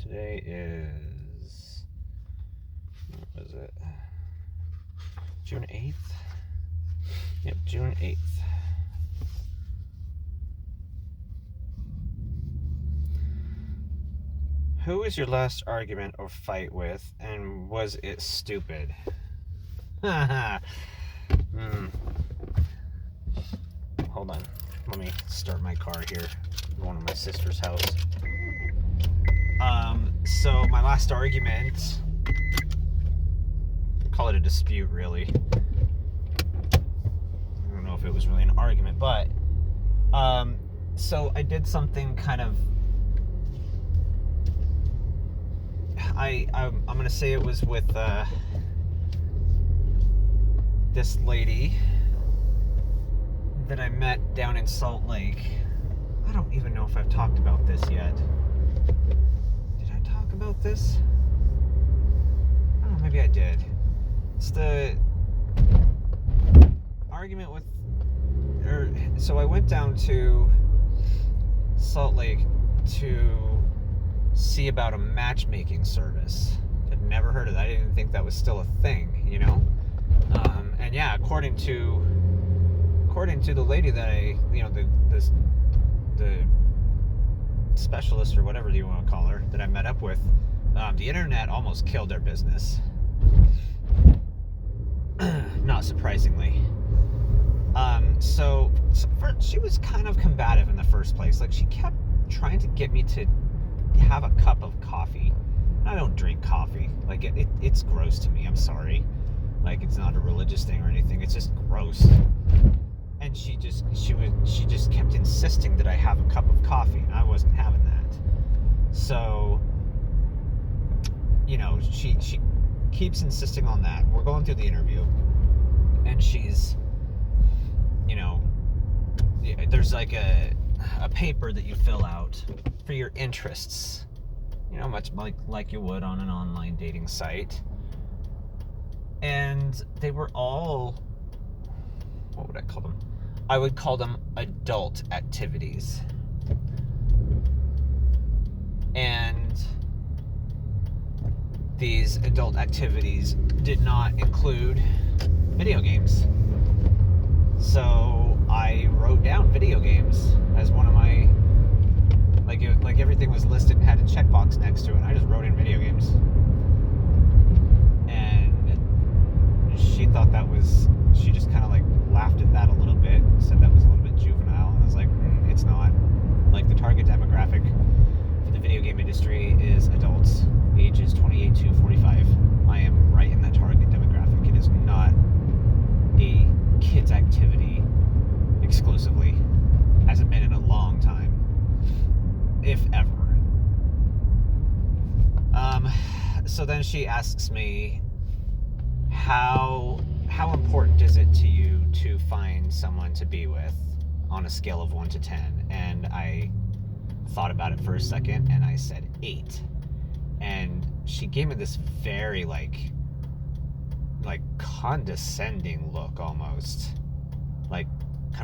Today is, what was it? June 8th? Yep, June 8th. Who was your last argument or fight with, and was it stupid? Hold on. Let me start my car here. I'm going to my sister's house. So my last argument, call it a dispute, really. I don't know if it was really an argument, but so I did something kind of, I'm gonna say it was with this lady that I met down in Salt Lake. I don't even know if I've talked about this yet. Did I talk about this? Oh, maybe I did. It's the argument with, so I went down to Salt Lake to see about a matchmaking service. I'd never heard of that. I didn't think that was still a thing, you know? And yeah, according to the lady that I, the specialist or whatever you want to call her that I met up with, the internet almost killed their business. Not surprisingly. So she was kind of combative in the first place. Like, she kept trying to get me to have a cup of coffee. I don't drink coffee. Like, it's gross to me. I'm sorry. Like, it's not a religious thing or anything. It's just gross. And she just kept insisting that I have a cup of coffee, and I wasn't having that. So, she keeps insisting on that. We're going through the interview, and she's, there's like a paper that you fill out for your interests, much like you would on an online dating site. And they were all, what would I call them? I would call them adult activities. And these adult activities did not include video games. So I wrote down video games as one of my, like everything was listed and had a checkbox next to it, and I just wrote in video games. And she thought she just kind of laughed at that a little bit, said that was a little bit juvenile, and I was like, it's not. Like, the target demographic for the video game industry is adults, ages 28 to 45. I am right in that target demographic. It is not a kids activity exclusively. Hasn't been in a long time, if ever. So then she asks me, how important is it to you to find someone to be with on a scale of 1 to 10? And I thought about it for a second, and I said 8. And she gave me this very condescending look, almost kind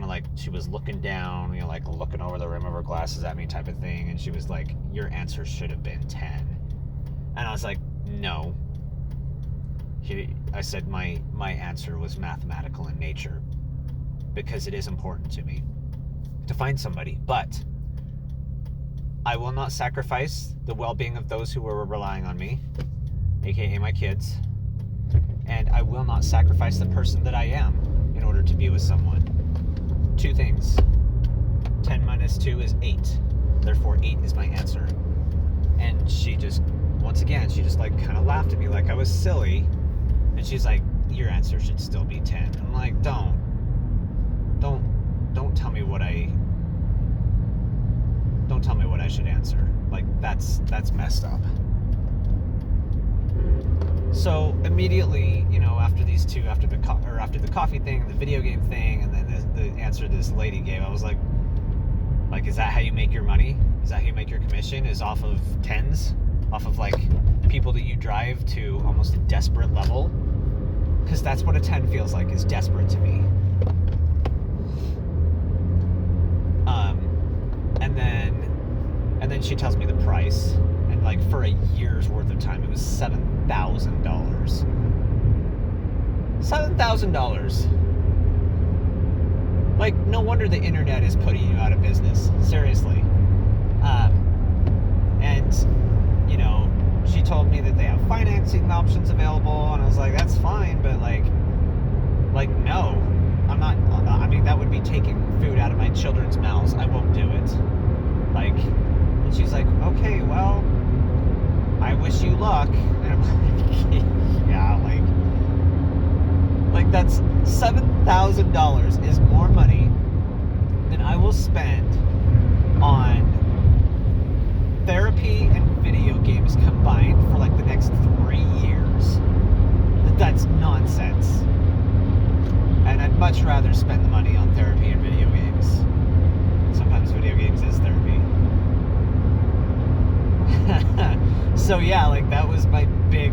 of like she was looking down, looking over the rim of her glasses at me, type of thing. And she was like, your answer should have been 10. And I was like, no. I said my answer was mathematical in nature, because it is important to me to find somebody, but I will not sacrifice the well-being of those who are relying on me, aka my kids, and I will not sacrifice the person that I am in order to be with someone. 2 things. 10 minus 2 is 8. Therefore, 8 is my answer. And she just, once again, kind of laughed at me like I was silly. And she's like, your answer should still be 10. I'm like, don't tell me what I should answer. Like, that's messed up. So immediately, after these two, after the coffee thing, the video game thing, and then the answer this lady gave, I was like, is that how you make your money? Is that how you make your commission? Is off of 10s? Off of people that you drive to almost a desperate level? Because that's what a 10 feels like, is desperate to me. And then she tells me the price, and like for a year's worth of time, it was $7,000. $7,000. Like, no wonder the internet is putting you out of business. Seriously. And, you know, she told me that they have financing options available, and I was like, that's fine, but like no, I'm not. I mean, that would be taking food out of my children's mouths. I won't do it. Like, and she's like, okay, well, I wish you luck. And I'm like, yeah, like that's $7,000 is more money than I will spend on therapy and video games combined for like the next 3 years. That's nonsense. And I'd much rather spend the money on therapy and video games. Sometimes video games is therapy. So yeah, like that was my big,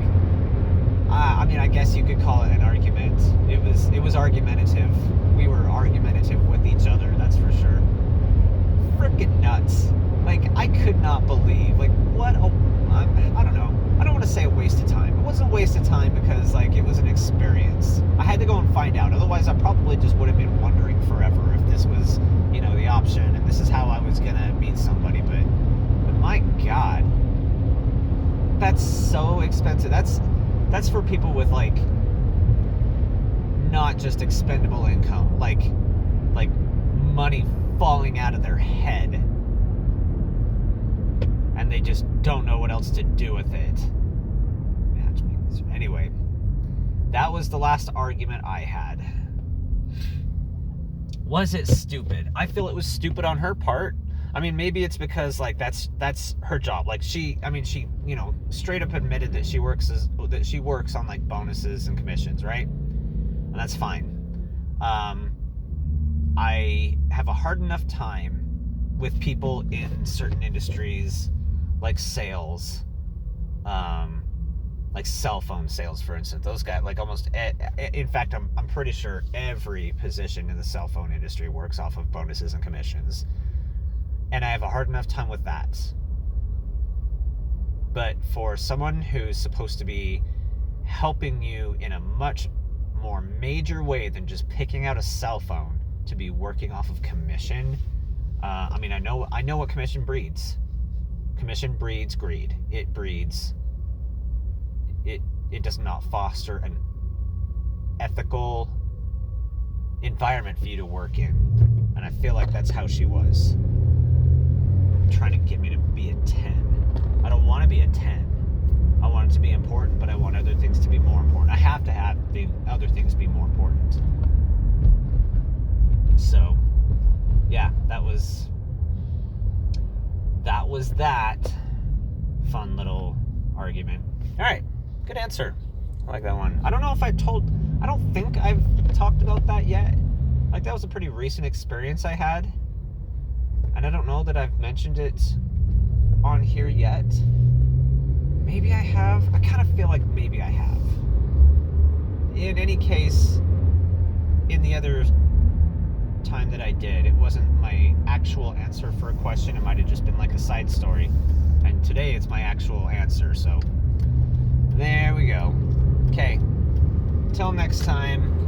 I mean, I guess you could call it an argument. It was argumentative. We were argumentative with each other, that's for sure. Frickin' nuts. Like, I could not believe, like, what a, I don't know. I don't want to say a waste of time. It wasn't a waste of time because, like, it was an experience. I had to go and find out. Otherwise, I probably just would have been wondering forever if this was, you know, the option and this is how I was going to meet somebody. But my God, that's so expensive. That's for people with, like, not just expendable income. Like money falling out of their head. And they just don't know what else to do with it. Anyway, that was the last argument I had. Was it stupid? I feel it was stupid on her part. I mean, maybe it's because, like, that's her job. Like, she, you know, straight up admitted that she works on, like, bonuses and commissions, right? And that's fine. I have a hard enough time with people in certain industries, like sales, like cell phone sales, for instance. Those guys, like, almost, in fact, I'm pretty sure every position in the cell phone industry works off of bonuses and commissions. And I have a hard enough time with that. But for someone who's supposed to be helping you in a much more major way than just picking out a cell phone to be working off of commission, I mean, I know what commission breeds. Commission breeds greed. It breeds, it does not foster an ethical environment for you to work in. And I feel like that's how she was. Trying to get me to be a 10. I don't want to be a 10. I want it to be important, but I want other things to be more important. I have to have the other things be more important. So, yeah, that was that fun little argument. All right, good answer. I like that one. I don't know if I don't think I've talked about that yet. Like, that was a pretty recent experience I had. And I don't know that I've mentioned it on here yet. Maybe I have. I kind of feel like maybe I have. In any case, in the other time that I did, it wasn't my actual answer for a question. It might have just been like a side story. And today it's my actual answer. So there we go. Okay. Till next time.